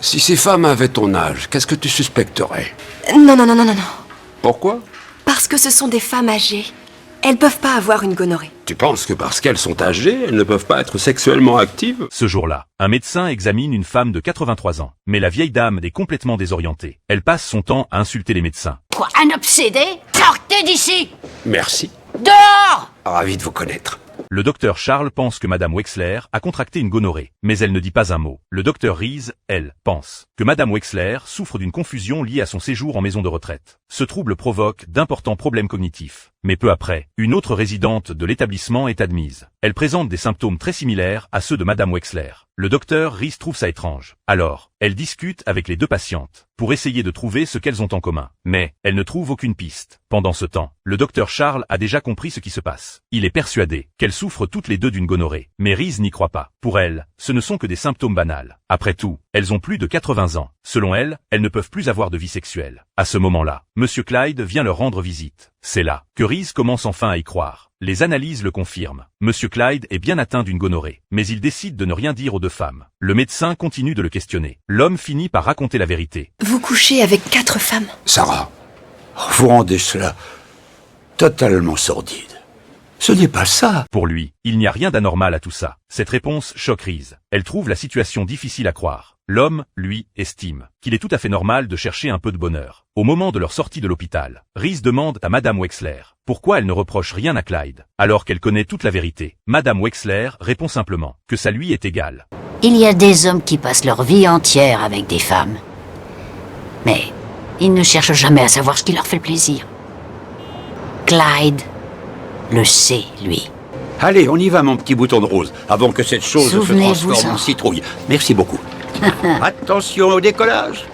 Si ces femmes avaient ton âge, qu'est-ce que tu suspecterais? Non, non, non, non, non, non. Pourquoi? Parce que ce sont des femmes âgées. Elles peuvent pas avoir une gonorrhée. Tu penses que parce qu'elles sont âgées, elles ne peuvent pas être sexuellement actives? Ce jour-là, un médecin examine une femme de 83 ans. Mais la vieille dame est complètement désorientée. Elle passe son temps à insulter les médecins. Quoi, un obsédé? Sortez d'ici! Merci. Dehors! Ravi de vous connaître. Le docteur Charles pense que Madame Wexler a contracté une gonorrhée, mais elle ne dit pas un mot. Le docteur Reese, elle, pense que Madame Wexler souffre d'une confusion liée à son séjour en maison de retraite. Ce trouble provoque d'importants problèmes cognitifs. Mais peu après, une autre résidente de l'établissement est admise. Elle présente des symptômes très similaires à ceux de Madame Wexler. Le docteur Reese trouve ça étrange. Alors, elle discute avec les deux patientes pour essayer de trouver ce qu'elles ont en commun. Mais, elle ne trouve aucune piste. Pendant ce temps, le docteur Charles a déjà compris ce qui se passe. Il est persuadé qu'elles souffrent toutes les deux d'une gonorrhée. Mais Reese n'y croit pas. Pour elle, ce ne sont que des symptômes banals. Après tout, elles ont plus de 80 ans. Selon elle, elles ne peuvent plus avoir de vie sexuelle. À ce moment-là, Monsieur Clyde vient leur rendre visite. C'est là que Reese commence enfin à y croire. Les analyses le confirment. Monsieur Clyde est bien atteint d'une gonorrhée, mais il décide de ne rien dire aux deux femmes. Le médecin continue de le questionner. L'homme finit par raconter la vérité. Vous couchez avec 4 femmes. Sarah, vous rendez cela totalement sordide. Ce n'est pas ça. Pour lui, il n'y a rien d'anormal à tout ça. Cette réponse choque Reese. Elle trouve la situation difficile à croire. L'homme, lui, estime qu'il est tout à fait normal de chercher un peu de bonheur. Au moment de leur sortie de l'hôpital, Reese demande à Madame Wexler pourquoi elle ne reproche rien à Clyde, alors qu'elle connaît toute la vérité. Madame Wexler répond simplement que ça lui est égal. Il y a des hommes qui passent leur vie entière avec des femmes. Mais ils ne cherchent jamais à savoir ce qui leur fait plaisir. Clyde le sait, lui. Allez, on y va, mon petit bouton de rose, avant que cette chose se Souvenez-vous transforme en en. citrouille. Merci beaucoup. Attention au décollage.